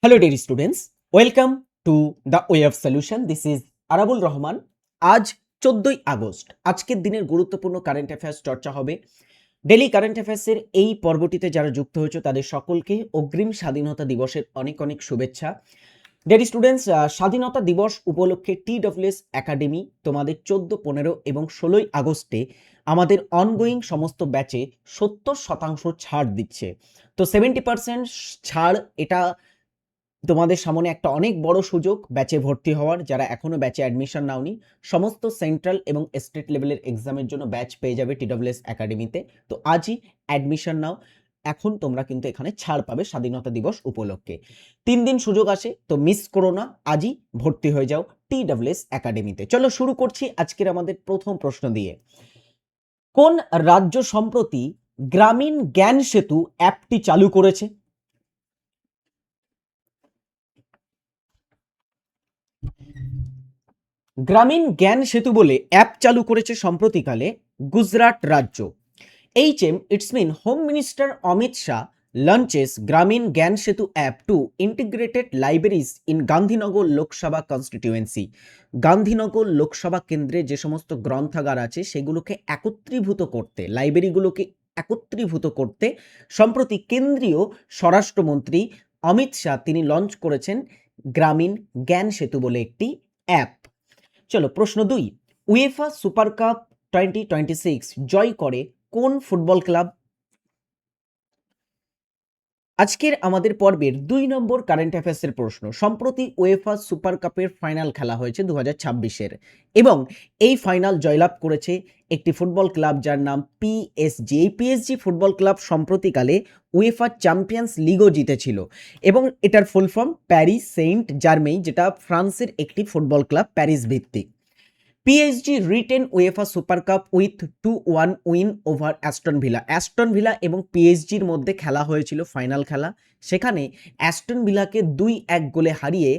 Hello dear students, welcome to the way of solution. This is Arabul Rahman. আজ 14ই August, আজকের দিনের গুরুত্বপূর্ণ কারেন্ট অ্যাফেয়ার্স চর্চা হবে। ডেলি কারেন্ট অ্যাফেয়ার্সের এই পর্বটিতে যারা যুক্ত হয়েছে তাদের সকলকে অগ্রিম স্বাধীনতা দিবসের অনেক অনেক শুভেচ্ছা। ডিয়ার স্টুডেন্টস, স্বাধীনতা দিবস উপলক্ষে TWS একাডেমি তোমাদের 14, 15 এবং 16ই আগস্টে আমাদের অনগোয়িং সমস্ত ব্যাচে 70% ছাড় দিচ্ছে। তো 70% ছাড়, এটা তোমাদের সামনে একটা অনেক বড় সুযোগ ব্যাচে ভর্তি হওয়ার। যারা এখনো ব্যাচে অ্যাডমিশন নাওনি, সমস্ত সেন্ট্রাল এবং স্টেট লেভেলের এক্সামের জন্য ব্যাচ পেয়ে যাবে TWS একাডেমিতে। তো আজই অ্যাডমিশন নাও, এখন তোমরা কিন্তু এখানে ছাড় পাবে স্বাধীনতা দিবস উপলক্ষে। 3 দিন সুযোগ আসে, তো মিস করো না, আজই ভর্তি হয়ে যাও TWS একাডেমিতে। চলো শুরু করছি আজকের আমাদের প্রথম প্রশ্ন দিয়ে। কোন রাজ্য সম্প্রতি গ্রামীণ জ্ঞান সেতু অ্যাপটি চালু করেছে? গ্রামীণ জ্ঞান সেতু বলে অ্যাপ চালু করেছে সম্প্রতিকালে গুজরাট রাজ্য। HM, it's mean home minister Amit Shah launches Gramin Gyan Setu app to integrated libraries in Gandhinagar Lok Sabha constituency. Gandhinagar Lok Sabha কেন্দ্রে যে সমস্ত গ্রন্থাগার আছে সেগুলোকে একত্রীভূত করতে, লাইব্রেরিগুলোকে একত্রীভূত করতে সম্প্রতি কেন্দ্রীয় স্বরাষ্ট্রমন্ত্রী অমিত শাহ তিনি লঞ্চ করেছেন গ্রামীণ জ্ঞান সেতু বলে একটি অ্যাপ। চলো প্রশ্ন 2, উয়েফা সুপার কাপ 2026 জয় করে কোন ফুটবল ক্লাব? আজকের আমাদের পর্বের 2 নম্বর কারেন্ট অ্যাফেয়ার্সের প্রশ্ন। সম্প্রতি উয়েফা সুপার কাপের ফাইনাল খেলা হয়েছে 2026-এর, এবং এই ফাইনাল জয়লাভ করেছে একটি ফুটবল ক্লাব যার নাম PSG। এই PSG ফুটবল ক্লাব সম্প্রতিকালে উয়েফা চ্যাম্পিয়ন্স লিগও জিতেছিল, এবং এটার full form Paris Saint Germain, যেটা ফ্রান্সের একটি ফুটবল ক্লাব, প্যারিস ভিত্তিক। PSG retain UEFA Super Cup with 2-1 win over Aston Villa. Aston Villa এবং পিএসজির মধ্যে খেলা হয়েছিল ফাইনাল খেলা, সেখানে অ্যাস্টন ভিলাকে 2-1 গোলে হারিয়ে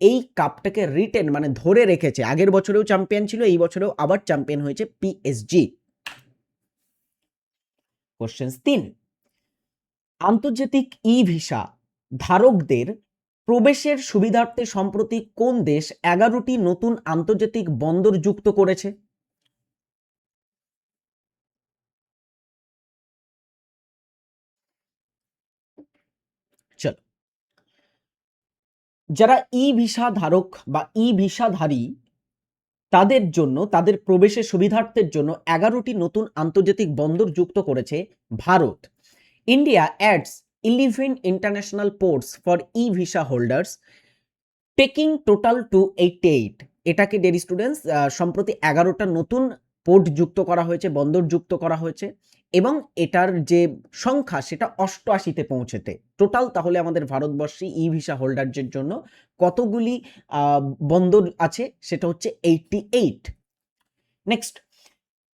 এই কাপটাকে রিটেন মানে ধরে রেখেছে। আগের বছরেও চ্যাম্পিয়ন ছিল, এই বছরেও আবার চ্যাম্পিয়ন হয়েছে PSG। কোশ্চেন 3, আন্তর্জাতিক ই ভিসা ধারকদের প্রবেশের সুবিধার্থে সম্প্রতি কোন দেশ 11টি নতুন আন্তর্জাতিক বন্দর যুক্ত করেছে? চলো, যারা ই ভিসা ধারক বা ই ভিসাধারী তাদের জন্য, তাদের প্রবেশের সুবিধার্থের জন্য 11টি নতুন আন্তর্জাতিক বন্দর যুক্ত করেছে Bharat. India adds 11 international ports for e visa holders, taking total to 88। এটাকে ডেয়ার স্টুডেন্টস সম্প্রতি 11টা নতুন পোর্ট যুক্ত করা হয়েছে, বন্দর যুক্ত করা হয়েছে, এবং এটার যে সংখ্যা সেটা 88-তে পৌঁছেতে টোটাল। তাহলে আমাদের ভারতবর্ষে ই ভিসা হোল্ডারদের জন্য কতগুলি বন্দর আছে, সেটা হচ্ছে 88। নেক্সট,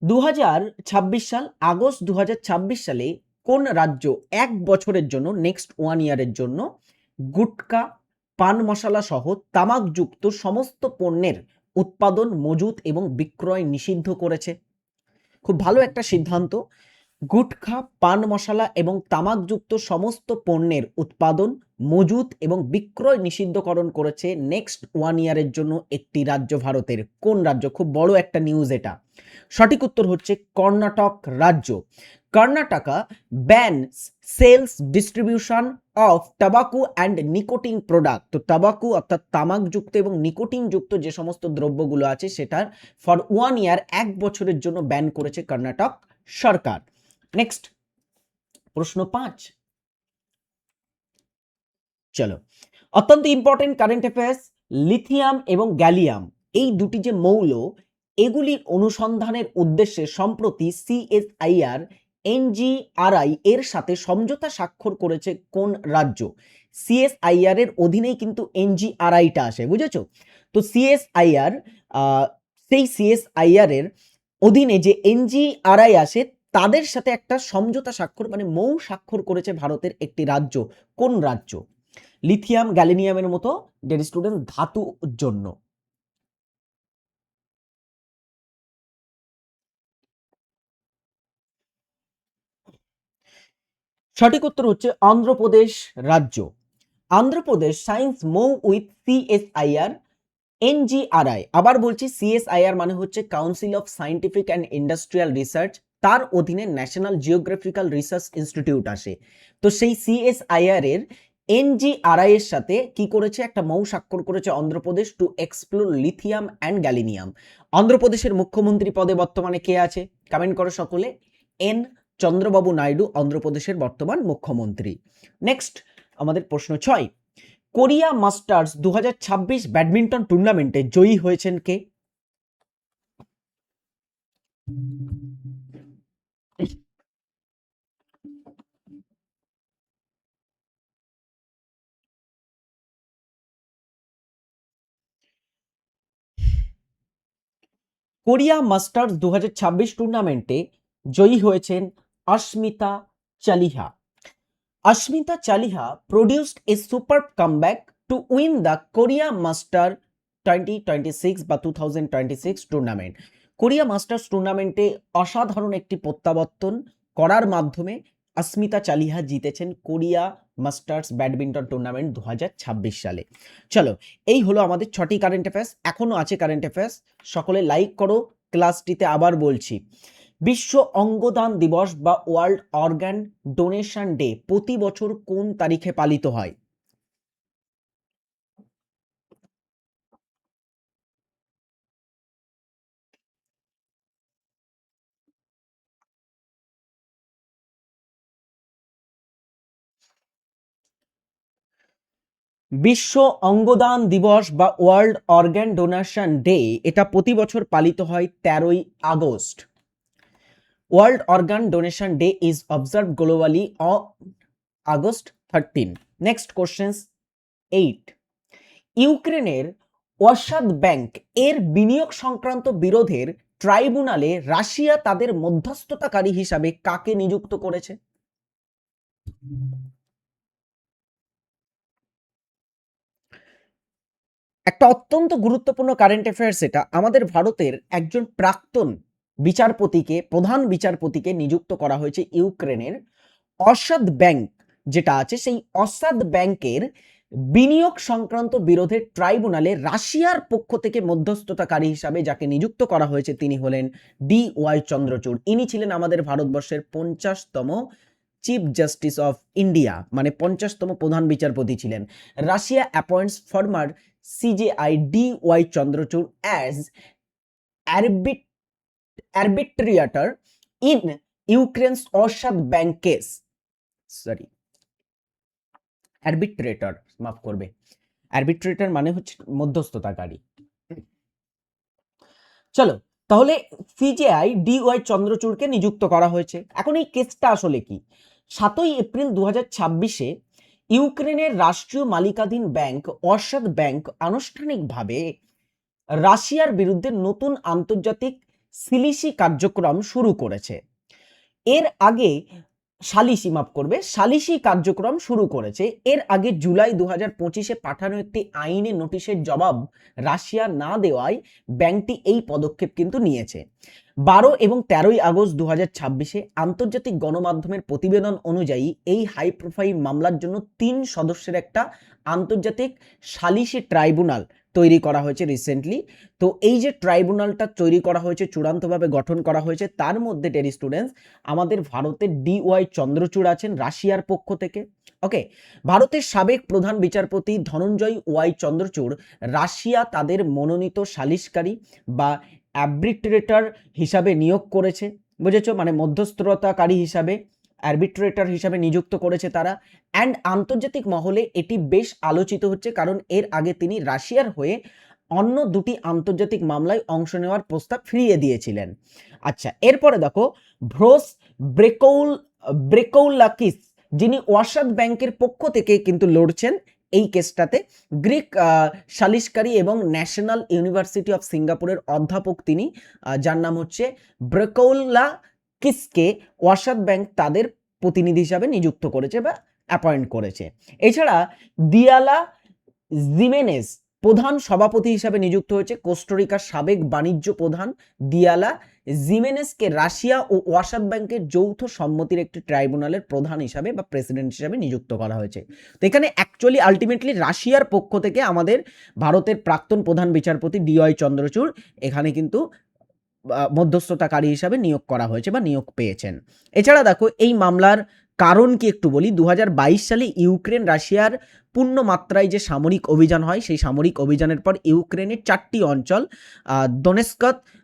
2026 সাল, আগস্ট 2026 সালে কোন রাজ্য 1 বছরের জন্য, নেক্সট 1 ইয়ারের জন্য গুটকা, পান মশলা সহ তামাকযুক্ত সমস্ত পণ্যের উৎপাদন, মজুত এবং বিক্রয় নিষিদ্ধ করেছে? খুব ভালো একটা সিদ্ধান্ত। গুটখা, পান মশলা এবং তামাকযুক্ত সমস্ত পণ্যের উৎপাদন, মজুত এবং বিক্রয় নিষিদ্ধকরণ করেছে নেক্সট 1 ইয়ারের জন্য একটি রাজ্য ভারতের। কোন রাজ্য? খুব বড় একটা নিউজ এটা। সঠিক উত্তর হচ্ছে কর্ণাটক রাজ্য। Karnataka ban sales distribution of tobacco and nicotine product. তো টাবাকু অর্থাৎ তামাকযুক্ত এবং নিকোটিন যুক্ত যে সমস্ত দ্রব্যগুলো আছে সেটার ফর 1 ইয়ার, 1 বছরের জন্য ব্যান করেছে কর্ণাটক সরকার। নেক্সট, প্রশ্ন 5। চলো, অত্যন্ত ইম্পর্টেন্ট কারেন্ট অ্যাফেয়ার্স। লিথিয়াম এবং গ্যালিয়াম, এই দুটি যে মৌল, এগুলির অনুসন্ধানের উদ্দেশ্যে সম্প্রতি CSIR NGRI এর সাথে সমঝোতা স্বাক্ষর করেছে কোন রাজ্য? CSIR এর অধীনেই কিন্তু NGRI-টা আসে, বুঝেছো? তো CSIR, সেই CSIR এর অধীনে যে NGRI আসে, তাদের সাথে একটা সমঝোতা স্বাক্ষর মানে মৌ স্বাক্ষর করেছে ভারতের একটি রাজ্য। কোন রাজ্য? লিথিয়াম গ্যালিনিয়ামের মতো ডিয়ার স্টুডেন্ট ধাতুর জন্য। সঠিক উত্তর হচ্ছে অন্ধ্রপ্রদেশ রাজ্য। Andhra Pradesh science move with CSIR NGRI, আবার বলছি সিএসআইআর মানে হচ্ছে council of scientific and industrial research, তার অধীনে ন্যাশনাল জিওগ্রাফিক্যাল রিসার্চ ইনস্টিটিউট আসে। তো সেই সিএসআইআর এর এনজিআরআই এর সাথে কি করেছে, একটা মৌ স্বাক্ষর করেছে Andhra Pradesh to explore lithium and gallium. অন্ধ্রপ্রদেশের মুখ্যমন্ত্রী পদে বর্তমানে কে আছে? কমেন্ট করো সকলে। এন চন্দ্রবাবু নাইডু অন্ধ্রপ্রদেশের বর্তমান মুখ্যমন্ত্রী। নেক্সট আমাদের প্রশ্ন 6, কোরিয়া মাস্টার্স 2026 ব্যাডমিন্টন টুর্নামেন্টে জয়ী হয়েছেন কে? কোরিয়া মাস্টার্স 2026 টুর্নামেন্টে জয়ী হয়েছেন অস্মিতা চালিহা। অস্মিতা Chaliha produced a superb comeback to win the Korea Master 2026 বা 2026 টুর্নামেন্ট। কোরিয়া মাস্টার্স টুর্নামেন্টে অসাধারণ একটি প্রত্যাবর্তন করার মাধ্যমে অস্মিতা চালিহা জিতেছেন কোরিয়া মাস্টার্স ব্যাডমিন্টন টুর্নামেন্ট 2026 সালে। চলো, এই হলো আমাদের 6টি কারেন্ট অ্যাফেয়ার্স। এখনো আছে কারেন্ট অ্যাফেয়ার্স, সকলে লাইক করো। ক্লাসটিতে আবার বলছি, বিশ্ব অঙ্গদান দিবস বা ওয়ার্ল্ড অর্গান ডোনেশন ডে প্রতি বছর কোন তারিখে পালিত হয়? বিশ্ব অঙ্গদান দিবস বা ওয়ার্ল্ড অর্গান ডোনেশন ডে এটা প্রতি বছর পালিত হয় 13ই আগস্ট। World organ donation day is observe globally on August 13। Next question 8, ইউক্রেনের ওয়াসাদ ব্যাংক এর বিনিয়োগ সংক্রান্ত বিরোধের ট্রাইব্যুনালে রাশিয়া তাদের মধ্যস্থতাকারী হিসাবে কাকে নিযুক্ত করেছে? একটা অত্যন্ত গুরুত্বপূর্ণ কারেন্ট অ্যাফেয়ার্স, এটা আমাদের ভারতের একজন প্রাক্তন বিচারপতিকে, প্রধান বিচারপতিকে নিযুক্ত করা হয়েছে ইউক্রেনের অসাদ ব্যাংক যেটা আছে, সেই অসাদ ব্যাংকের বিনিয়োগ সংক্রান্ত বিরোধের ট্রাইব্যুনালে রাশিয়ার পক্ষ থেকে মধ্যস্থতাকারী হিসাবে যাকে নিযুক্ত করা হয়েছে তিনি হলেন DY চন্দ্রচূড়। ইনি ছিলেন আমাদের ভারতবর্ষের 50তম চিফ জাস্টিস অফ ইন্ডিয়া, মানে 50তম প্রধান বিচারপতি ছিলেন। Russia appoints former CJI DY Chandrachud as arbitrator in Ukraine's Oshad Bank case. Sorry, arbitrator, মাফ করবে, আরবিট্রেটর মানে হচ্ছে মধ্যস্থতাকারী। চলো, তাহলে CJI DY চন্দ্রচূড়কে নিযুক্ত করা হয়েছে। এখন এই কেসটা আসলে কি? 7ই এপ্রিল 2026-এ ইউক্রেনের রাষ্ট্রীয় মালিকাধীন ব্যাংক অরশাদ ব্যাংক আনুষ্ঠানিকভাবে রাশিয়ার বিরুদ্ধে নতুন আন্তর্জাতিক সিলিসি কার্যক্রম শুরু করেছে। এর আগে সালিসি কার্যক্রম শুরু করেছে। এর আগে জুলাই 2025-এ পাঠানো একটি আইনি নোটিশের জবাব রাশিয়া না দেওয়ায় ব্যাংকটি এই পদক্ষেপ কিন্তু নিয়েছে। 12 এবং 13ই আগস্ট 2026-এ আন্তর্জাতিক গণমাধ্যমের প্রতিবেদন অনুযায়ী এই হাই প্রোফাইল মামলার জন্য 3 সদস্যের একটা আন্তর্জাতিক সালিসি ট্রাইব্যুনাল তৈরি করা হয়েছে রিসেন্টলি। তো এই যে ট্রাইব্যুনালটা তৈরি করা হয়েছে, চূড়ান্তভাবে গঠন করা হয়েছে, তার মধ্যে ডেয়ার স্টুডেন্টস আমাদের ভারতের DY চন্দ্রচূড় আছেন রাশিয়ার পক্ষ থেকে। ওকে, ভারতের সাবেক প্রধান বিচারপতি ধনঞ্জয় Y চন্দ্রচূড় রাশিয়া তাদের মনোনীত সালিসকারী বা আরবিট্রেটর হিসাবে নিয়োগ করেছে, বুঝেছো, মানে মধ্যস্থতাকারী হিসাবে, আরবিট্রেটর হিসাবে নিযুক্ত করেছে তারা। অ্যান্ড আন্তর্জাতিক মহলে এটি বেশ আলোচিত হচ্ছে, কারণ এর আগে তিনি রাশিয়ার হয়ে অন্য 2টি আন্তর্জাতিক মামলায় অংশ নেওয়ার প্রস্তাব ফিরিয়ে দিয়েছিলেন। আচ্ছা, এরপরে দেখো ভ্রোস ব্রেকৌলাকিস, যিনি ওয়াসাদ ব্যাংকের পক্ষ থেকে কিন্তু লড়ছেন এই কেসটাতে, গ্রিক সালিসকারী এবং ন্যাশনাল ইউনিভার্সিটি অফ সিঙ্গাপুরের অধ্যাপক তিনি, যার নাম হচ্ছে ব্রেকৌলাকিসকে ওয়াসাদ ব্যাংক তাদের প্রতিনিধি হিসাবে নিযুক্ত করেছে বা অ্যাপয়েন্ট করেছে। এছাড়া দিয়ালা জিমেনেজ প্রধান সভাপতি হিসাবে নিযুক্ত হয়েছে কোস্টারিকার সাবেক বাণিজ্য প্রধান দিয়ালা জিমেনেসকে রাশিয়া ও ওয়াসাদ ব্যাংকের যৌথ সম্মতির একটি ট্রাইব্যুনালের প্রধান হিসাবে বা প্রেসিডেন্ট হিসাবে নিযুক্ত করা হয়েছে। তো এখানে অ্যাকচুয়ালি আলটিমেটলি রাশিয়ার পক্ষ থেকে আমাদের ভারতের প্রাক্তন প্রধান বিচারপতি DY চন্দ্রচূড় এখানে কিন্তু মধ্যস্থতাকারী হিসাবে নিয়োগ করা হয়েছে বা নিয়োগ পেয়েছেন। এছাড়া দেখো এই মামলার কারণ কি একটু বলি। 2022 সালে ইউক্রেন রাশিয়ার পূর্ণ মাত্রায় যে সামরিক অভিযান হয়, সেই সামরিক অভিযানের পর ইউক্রেনের 4টি অঞ্চল দোনেস্ক,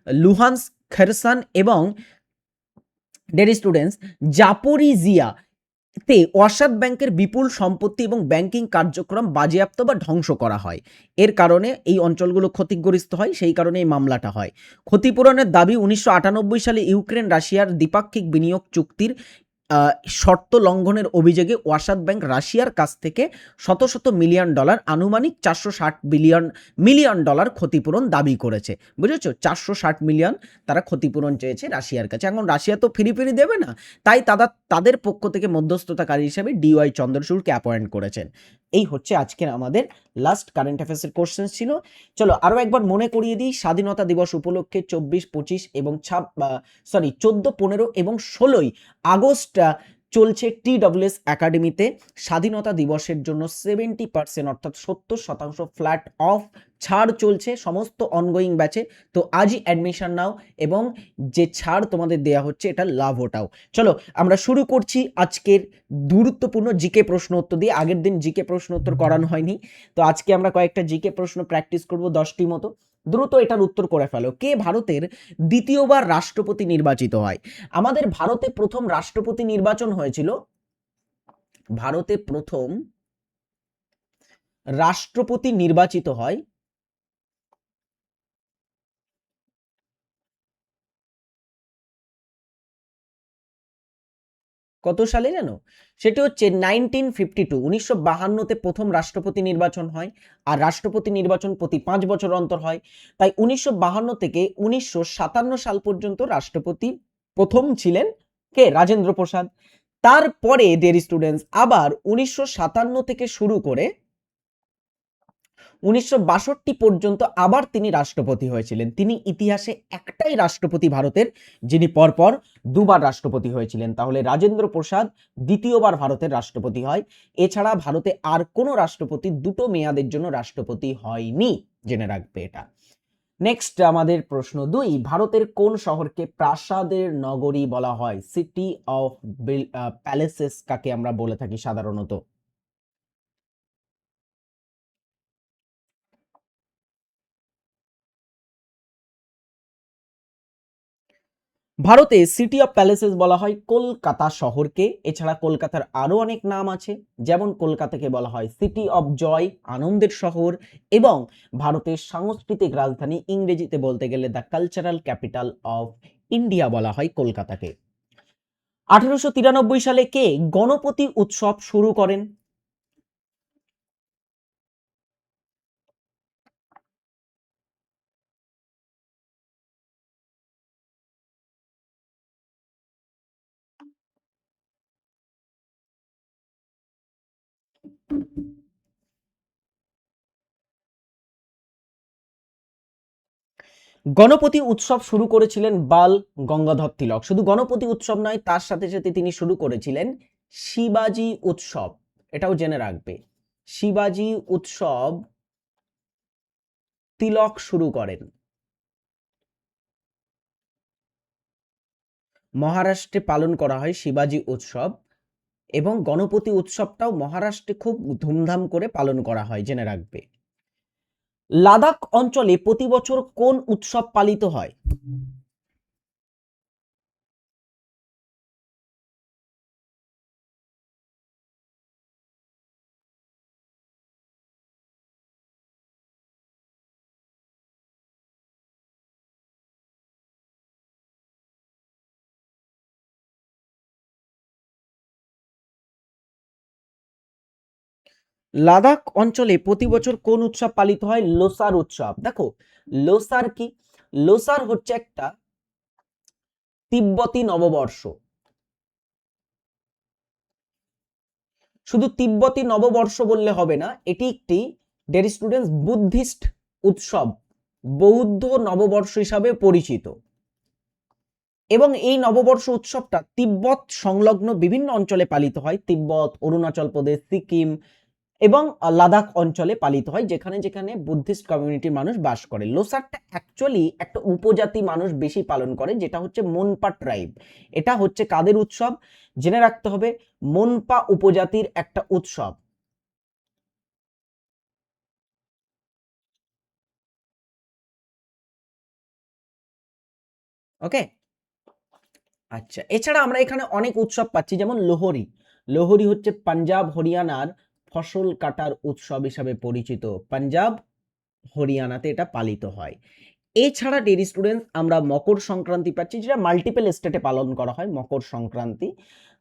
লুহান্স্ক, খেরসন এবং ডের স্টুডেন্টস জাপোরিজিয়া তে ওয়াসাদ ব্যাংকের বিপুল সম্পত্তি এবং ব্যাংকিং কার্যক্রম বাজেয়াপ্ত বা ধ্বংস করা হয়। এর কারণে এই অঞ্চলগুলো ক্ষতিগ্রস্ত হয়, সেই কারণে এই মামলাটা হয়। ক্ষতিপূরণের দাবি 1998 সালে ইউক্রেন রাশিয়ার দ্বিপাক্ষিক বিনিয়োগ চুক্তির শর্ত লঙ্ঘনের অভিযোগে ওয়াসাদ ব্যাংক রাশিয়ার কাছ থেকে শত শত মিলিয়ন ডলার, আনুমানিক 460 মিলিয়ন ডলার ক্ষতিপূরণ দাবি করেছে। বুঝেছো, 460 মিলিয়ন তারা ক্ষতিপূরণ চেয়েছে রাশিয়ার কাছে। এখন রাশিয়া তো ফিরি দেবে না, তাই তাদের পক্ষ থেকে মধ্যস্থতাকারী হিসাবে DY চন্দ্রচূড়কে অ্যাপয়েন্ট করেছেন। এই হচ্ছে আজকের আমাদের লাস্ট কারেন্ট অ্যাফেয়ার্সের কোশ্চেন ছিল। চলো আরও একবার মনে করিয়ে দিই, স্বাধীনতা দিবস উপলক্ষে 24, 25 এবং 14, 15 এবং 16 আগস্ট চলছে TWS একাডেমিতে স্বাধীনতা দিবসের জন্য 70% অর্থাৎ 70% ফ্ল্যাট অফ ছাড় চলছে সমস্ত অনগোয়িং ব্যাচে। তো আজই অ্যাডমিশন নাও এবং যে ছাড় তোমাদের দেয়া হচ্ছে এটা লাভ ওঠাও। চলো আমরা শুরু করছি আজকের গুরুত্বপূর্ণ জিকে প্রশ্ন উত্তর দিয়ে। আগের দিন জিকে প্রশ্ন উত্তর করানো হয়নি, তো আজকে আমরা কয়েকটা জিকে প্রশ্ন প্র্যাকটিস করব 10টি মতো। দ্রুত এটার উত্তর করে ফেলো। কে ভারতের দ্বিতীয়বার রাষ্ট্রপতি নির্বাচিত হয়? আমাদের ভারতে প্রথম রাষ্ট্রপতি নির্বাচন হয়েছিল, ভারতে প্রথম রাষ্ট্রপতি নির্বাচিত হয় কত সালে জানো? সেটি হচ্ছে 1952, 1952তে প্রথম রাষ্ট্রপতি নির্বাচন হয়। আর রাষ্ট্রপতি নির্বাচন প্রতি 5 বছর অন্তর হয়। তাই 1952 থেকে 1957 সাল পর্যন্ত রাষ্ট্রপতি প্রথম ছিলেন কে? রাজেন্দ্র প্রসাদ। তারপরে ডিয়ার স্টুডেন্টস আবার 1957 থেকে শুরু করে 1962 পর্যন্ত আবার তিনি রাষ্ট্রপতি হয়েছিলেন। তিনি ইতিহাসে একটাই রাষ্ট্রপতি ভারতের যিনি পরপর দুবার রাষ্ট্রপতি হয়েছিলেন। তাহলে রাজেন্দ্র প্রসাদ দ্বিতীয়বার ভারতের রাষ্ট্রপতি হয়। এছাড়া ভারতে আর কোনো রাষ্ট্রপতি দুটো মেয়াদের জন্য রাষ্ট্রপতি হয়নি, জেনে রাখবে এটা। নেক্সট আমাদের প্রশ্ন 2, ভারতের কোন শহরকে প্রাসাদের নগরী বলা হয়? সিটি অফ প্যালেসেস কাকে আমরা বলে থাকি সাধারণত? ভারতে সিটি অফ প্যালেসেস বলা হয় কলকাতা শহরকে। এছাড়া কলকাতার আরো অনেক নাম আছে, যেমন কলকাতাকে বলা হয় সিটি অফ জয়, আনন্দের শহর, এবং ভারতের সাংস্কৃতিক রাজধানী, ইংরেজিতে বলতে গেলে the cultural capital of India বলা হয় কলকাতাকে। 1893 সালে কে গণপতি উৎসব শুরু করেন? গণপতি উৎসব শুরু করেছিলেন বাল গঙ্গাধর তিলক। শুধু গণপতি উৎসব নয়, তার সাথে সাথে তিনি শুরু করেছিলেন শিবাজি উৎসব, এটাও জেনে রাখবে। শিবাজি উৎসব তিলক শুরু করেন। মহারাষ্ট্রে পালন করা হয় শিবাজি উৎসব, এবং গণপতি উৎসবটাও মহারাষ্ট্রে খুব ধুমধাম করে পালন করা হয়, জেনে রাখবে। লাদাখ অঞ্চলে প্রতি বছর কোন উৎসব পালিত হয়? লাদাখ অঞ্চলে প্রতি বছর কোন উৎসব পালিত হয়? লোসার উৎসব। দেখো লোসার কি? লোসার হচ্ছে একটা তিব্বতী নববর্ষ। শুধু তিব্বতী নববর্ষ বললে হবে না, এটি একটি ডিয়ার স্টুডেন্টস, বুদ্ধিস্ট উৎসব বৌদ্ধ নববর্ষ হিসাবে পরিচিত এবং এই নববর্ষ উৎসবটা তিব্বত সংলগ্ন বিভিন্ন অঞ্চলে পালিত হয়। তিব্বত, অরুণাচল প্রদেশ, সিকিম এবং লাদাখ অঞ্চলে পালিত হয়, যেখানে যেখানে বুদ্ধিস্ট কমিউনিটির মানুষ বাস করে। লোসারটা অ্যাকচুয়ালি একটা উপজাতি মানুষ বেশি পালন করে, যেটা হচ্ছে মনপা ট্রাইব। এটা হচ্ছে কাদের উৎসব জেনে রাখতে হবে, মনপা উপজাতির একটা উৎসব। ওকে, আচ্ছা, এছাড়া আমরা এখানে অনেক উৎসব পাচ্ছি, যেমন লোহরি। লোহরি হচ্ছে পাঞ্জাব হরিয়ানার ফসল কাটার উৎসব হিসাবে পরিচিত। পাঞ্জাব হরিয়ানাতে এটা পালিত হয়। এছাড়া ডিয়ার স্টুডেন্টস, আমরা মকর সংক্রান্তি পাচ্ছি, যেটা মাল্টিপল স্টেটে পালন করা হয় মকর সংক্রান্তি।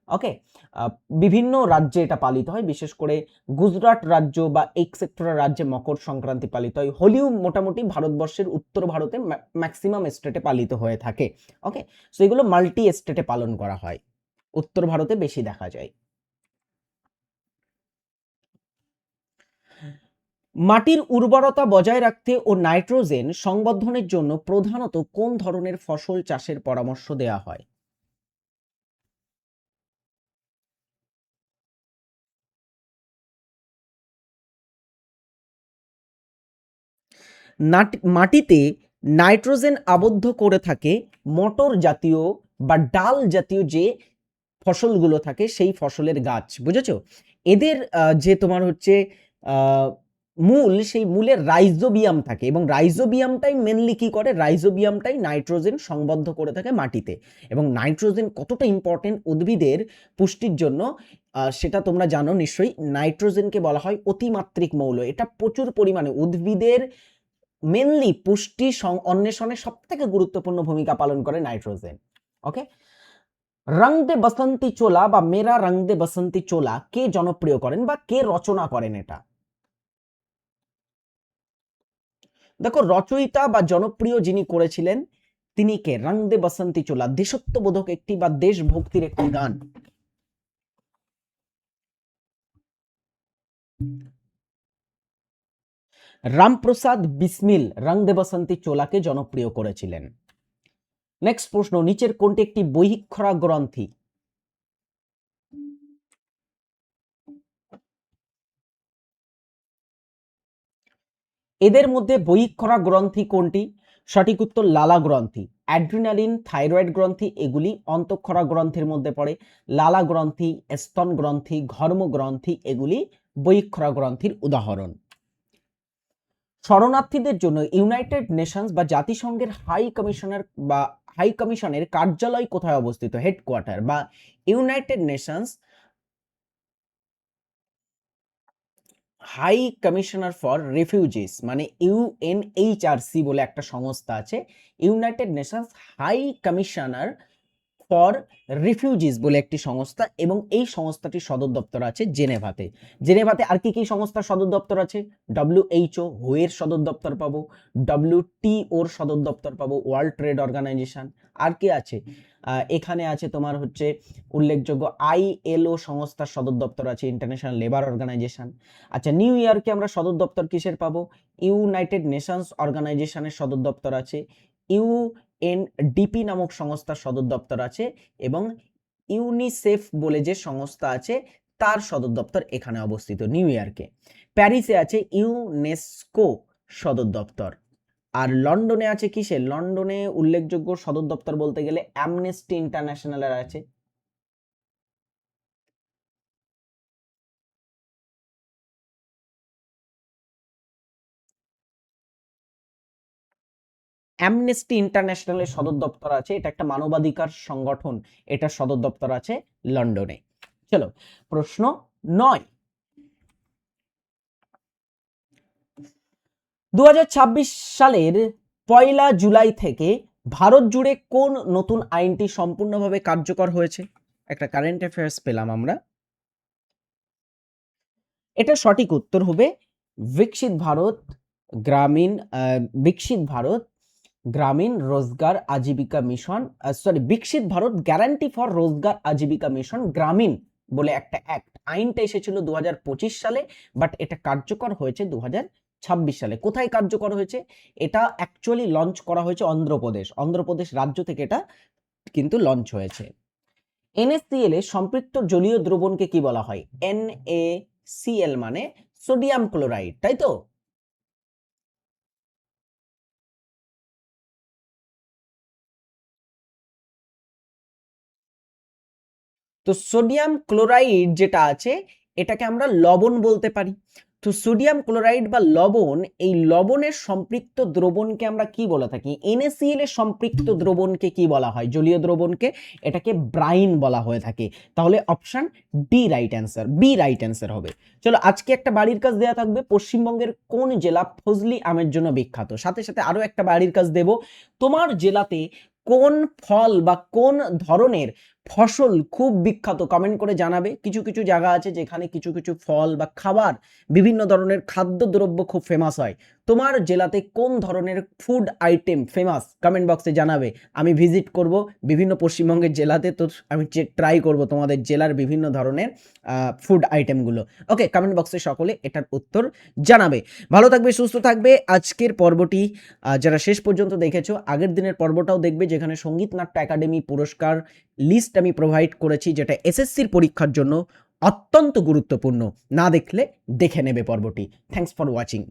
ওকে, বিভিন্ন রাজ্যে এটা পালিত হয়, বিশেষ করে গুজরাট রাজ্য বা এক্সেট্রা রাজ্যে মকর সংক্রান্তি পালিত হয়। হোলিও মোটামুটি ভারতবর্ষের উত্তর ভারতে ম্যাক্সিমাম স্টেটে পালিত হয়ে থাকে। ওকে, সো এগুলো মাল্টি স্টেটে পালন করা হয়, উত্তর ভারতে বেশি দেখা যায়। মাটির উর্বরতা বজায় রাখতে ও নাইট্রোজেন সংবর্ধনের জন্য প্রধানত কোন ধরনের ফসল চাষের পরামর্শ দেওয়া হয়? মাটিতে নাইট্রোজেন আবদ্ধ করে থাকে মটর জাতীয় বা ডাল জাতীয় যে ফসলগুলো থাকে, সেই ফসলের গাছ, বুঝেছো? এদের যে তোমার হচ্ছে মূল, সেই মূলের রাইজোবিয়াম থাকে, এবং রাইজোবিয়ামটাই মেনলি কি করে, রাইজোবিয়ামটাই নাইট্রোজেন সংবদ্ধ করে থাকে মাটিতে। এবং নাইট্রোজেন কতটা ইম্পর্টেন্ট উদ্ভিদের পুষ্টির জন্য সেটা তোমরা জানো নিশ্চয়ই। নাইট্রোজেনকে বলা হয় অতিমাত্রিক মৌল। এটা প্রচুর পরিমাণে উদ্ভিদের মেনলি পুষ্টি অন্বেষণে সব থেকে গুরুত্বপূর্ণ ভূমিকা পালন করে নাইট্রোজেন। ওকে, রং দে বসন্তি চোলা বা মেরা রং দে বসন্তি চোলা কে জনপ্রিয় করেন বা কে রচনা করেন এটা? দেখো, রচয়িতা বা জনপ্রিয় যিনি করেছিলেন তিনি কে? রং দে বসন্তি চোলা দেশত্ববোধক একটি বা দেশভক্তির একটি গান। রামপ্রসাদ বিসমিল রং দে বসন্তি চোলাকে জনপ্রিয় করেছিলেন। নেক্সট প্রশ্ন, নিচের কোনটি একটি বহিঃক্ষরা গ্রন্থি? এদের মধ্যে বহিঃক্ষরা গ্রন্থি কোনটি? সঠিক উত্তর লালা গ্রন্থি। অ্যাড্রিনালিন, থাইরয়েড গ্রন্থি এগুলি অন্তঃক্ষরা গ্রন্থির মধ্যে পড়ে। লালা গ্রন্থি, স্তন গ্রন্থি, ঘর্ম গ্রন্থি এগুলি বহিঃক্ষরা গ্রন্থির উদাহরণ। শরণার্থীদের জন্য ইউনাইটেড নেশনস বা জাতিসংঘের হাই কমিশনের কার্যালয় কোথায় অবস্থিত? হেডকোয়ার্টার বা United Nations High Commissioner for Refugees মানে ইউএনএইচআরসি বলে একটা সংস্থা আছে। United Nations High Commissioner for Refugees বলে একটি সংস্থা, এবং এই সংস্থাটির সদর দপ্তর আছে জেনেভাতে। জেনেভাতে আর কি কি সংস্থার সদর দপ্তর আছে? WHO এর সদর দপ্তর পাবো, WTOর সদর দপ্তর পাবো, ওয়ার্ল্ড ট্রেড অর্গানাইজেশন। আর কি আছে? এখানে আছে তোমার হচ্ছে উল্লেখযোগ্য ILO সংস্থার সদর দপ্তর আছে, ইন্টারন্যাশনাল লেবার অর্গানাইজেশন। আচ্ছা, নিউ ইয়র্কে আমরা সদর দপ্তর কিসের পাবো? ইউনাইটেড নেশনস অর্গানাইজেশনের সদর দপ্তর আছে, UNDP নামক সংস্থার সদর দপ্তর আছে, এবং ইউনিসেফ বলে যে সংস্থা আছে তার সদর দপ্তর এখানে অবস্থিত নিউ ইয়র্কে। প্যারিসে আছে ইউনেস্কো সদর দপ্তর। আর লন্ডনে আছে কিসে? লন্ডনে উল্লেখযোগ্য সদর দপ্তর বলতে গেলে অ্যামনেস্টি ইন্টারন্যাশনালের আছে। অ্যামনেস্টি ইন্টারন্যাশনালের সদর দপ্তর আছে, এটা একটা মানবাধিকার সংগঠন, এটা সদর দপ্তর আছে লন্ডনে। চলো প্রশ্ন 9, 2026 সালের 1 জুলাই থেকে ভারত জুড়ে কোন নতুন আইনটি সম্পূর্ণভাবে কার্যকর হয়েছে? একটা কারেন্ট অ্যাফেয়ার্স পেলাম আমরা। এটা সঠিক উত্তর হবে বিকশিত ভারত গ্রামীণ রোজগার আজীবিকা মিশন, বিকশিত ভারত গ্যারান্টি ফর রোজগার আজীবিকা মিশন গ্রামীণ বলে একটা অ্যাক্ট আইনটা এসেছিল 2025 সালে, বাট এটা কার্যকর হয়েছে 2026 সালে। কোথায় কার্যকর হয়েছে? এটা অ্যাকচুয়ালি লঞ্চ করা হয়েছে অন্ধ্রপ্রদেশ রাজ্য থেকে এটা কিন্তু লঞ্চ হয়েছে। NaCl এ সম্পৃক্ত জলীয় দ্রবণকে কি বলা হয়? NaCl মানে সোডিয়াম ক্লোরাইড, তাই তো? তো সোডিয়াম ক্লোরাইড যেটা আছে এটাকে আমরা লবণ বলতে পারি। তো সোডিয়াম ক্লোরাইড বা লবণ, এই লবণের সম্পৃক্ত দ্রবণকে আমরা কি বলে থাকি? NaCl এর সম্পৃক্ত দ্রবণকে কি বলা হয়? জলীয় দ্রবণকে এটাকে ব্রাইন বলা হয়ে থাকে। তাহলে option D right answer, B right answer হবে। চলো আজকে একটা বাড়ির কাজ দেওয়া থাকবে, পশ্চিমবঙ্গের কোন জেলা ফজলি আমের জন্য বিখ্যাত? সাথে সাথে আরো একটা বাড়ির কাজ দেব, তোমার জেলাতে কোন ফল বা কোন ধরনের ফসল খুব বিখ্যাত? কমেন্ট করে জানাবে। কিছু কিছু জায়গা আছে যেখানে কিছু কিছু ফল বা খাবার, বিভিন্ন ধরনের খাদ্যদ্রব্য খুব ফেমাস হয়। তোমার জেলাতে কোন ধরনের ফুড আইটেম ফেমাস? কমেন্ট বক্সে জানাবে। আমি ভিজিট করব বিভিন্ন পশ্চিমবঙ্গের জেলাতে, তো আমি ট্রাই করব তোমাদের জেলার বিভিন্ন ধরনের ফুড আইটেমগুলো। ওকে, কমেন্ট বক্সে সকলে এটার উত্তর জানাবে। ভালো থাকবে, সুস্থ থাকবে। আজকের পর্বটি যারা শেষ পর্যন্ত দেখেছো, আগের দিনের পর্বটাও দেখবে, যেখানে সঙ্গীত নাট্য একাডেমি পুরস্কার লিস্ট আমি প্রোভাইড করেছি, যেটা এসএসসির পরীক্ষার জন্য অত্যন্ত গুরুত্বপূর্ণ। না দেখলে দেখে নেবে পর্বটি। Thanks for watching.